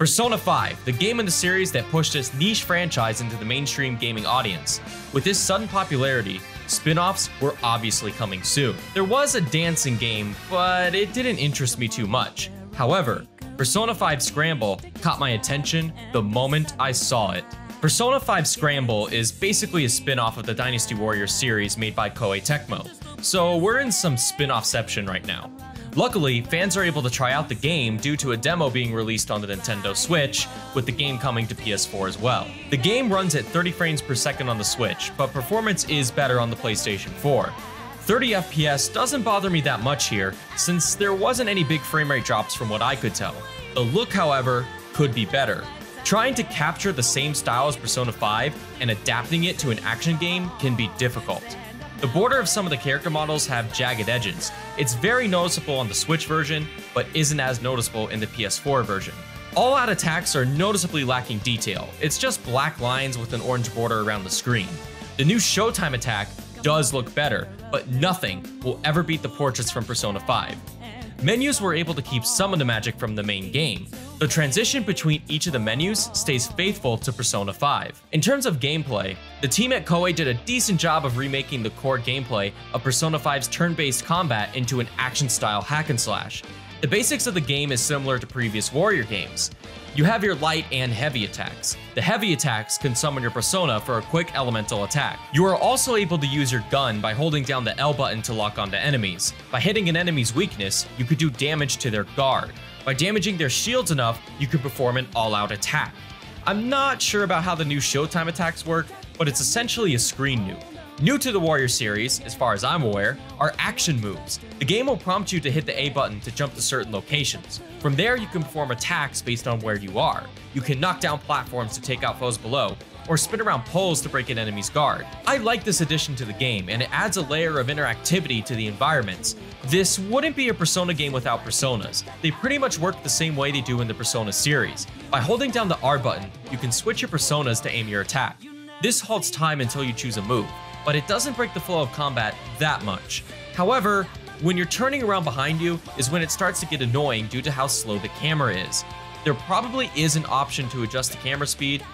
Persona 5, the game in the series that pushed this niche franchise into the mainstream gaming audience. With this sudden popularity, spin-offs were obviously coming soon. There was a dancing game, but it didn't interest me too much. However, Persona 5 Scramble caught my attention the moment I saw it. Persona 5 Scramble is basically a spin-off of the Dynasty Warriors series made by Koei Tecmo, so we're in some spin-offception right now. Luckily, fans are able to try out the game due to a demo being released on the Nintendo Switch, with the game coming to PS4 as well. The game runs at 30 frames per second on the Switch, but performance is better on the PlayStation 4. 30 FPS doesn't bother me that much here, since there wasn't any big frame rate drops from what I could tell. The look, however, could be better. Trying to capture the same style as Persona 5 and adapting it to an action game can be difficult. The border of some of the character models have jagged edges. It's very noticeable on the Switch version, but isn't as noticeable in the PS4 version. All-out attacks are noticeably lacking detail. It's just black lines with an orange border around the screen. The new Showtime attack does look better, but nothing will ever beat the portraits from Persona 5. Menus were able to keep some of the magic from the main game. The transition between each of the menus stays faithful to Persona 5. In terms of gameplay, the team at Koei did a decent job of remaking the core gameplay of Persona 5's turn-based combat into an action-style hack-and-slash. The basics of the game is similar to previous Warrior games. You have your light and heavy attacks. The heavy attacks can summon your persona for a quick elemental attack. You are also able to use your gun by holding down the L button to lock onto enemies. By hitting an enemy's weakness, you could do damage to their guard. By damaging their shields enough, you could perform an all-out attack. I'm not sure about how the new Showtime attacks work, but it's essentially a screen nuke. New to the Warrior series, as far as I'm aware, are action moves. The game will prompt you to hit the A button to jump to certain locations. From there, you can perform attacks based on where you are. You can knock down platforms to take out foes below, or spin around poles to break an enemy's guard. I like this addition to the game, and it adds a layer of interactivity to the environments. This wouldn't be a Persona game without personas. They pretty much work the same way they do in the Persona series. By holding down the R button, you can switch your personas to aim your attack. This halts time until you choose a move, but it doesn't break the flow of combat that much. However, when you're turning around behind you is when it starts to get annoying due to how slow the camera is. There probably is an option to adjust the camera speed,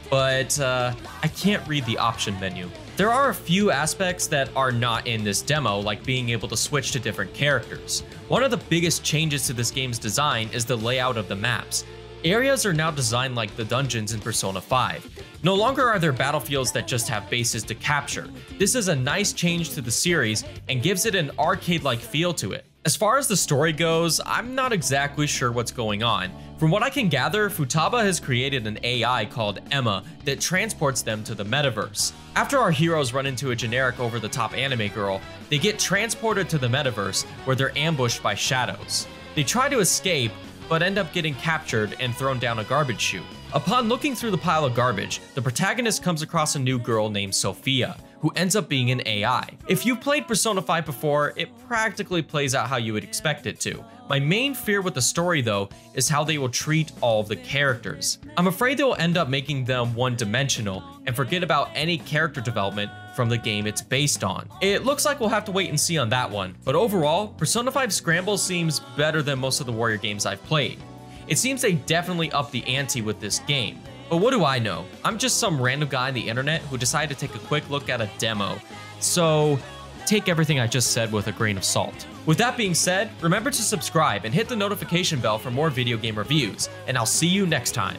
but I can't read the option menu. There are a few aspects that are not in this demo, like being able to switch to different characters. One of the biggest changes to this game's design is the layout of the maps. Areas are now designed like the dungeons in Persona 5. No longer are there battlefields that just have bases to capture. This is a nice change to the series and gives it an arcade-like feel to it. As far as the story goes, I'm not exactly sure what's going on. From what I can gather, Futaba has created an AI called Emma that transports them to the metaverse. After our heroes run into a generic over-the-top anime girl, they get transported to the metaverse where they're ambushed by shadows. They try to escape, but end up getting captured and thrown down a garbage chute. Upon looking through the pile of garbage, the protagonist comes across a new girl named Sophia, who ends up being an AI. If you've played Persona 5 before, it practically plays out how you would expect it to. My main fear with the story though is how they will treat all of the characters. I'm afraid they will end up making them one-dimensional and forget about any character development from the game it's based on. It looks like we'll have to wait and see on that one, but overall, Persona 5 Scramble seems better than most of the Warrior games I've played. It seems they definitely upped the ante with this game. But what do I know? I'm just some random guy on the internet who decided to take a quick look at a demo. So take everything I just said with a grain of salt. With that being said, remember to subscribe and hit the notification bell for more video game reviews, and I'll see you next time.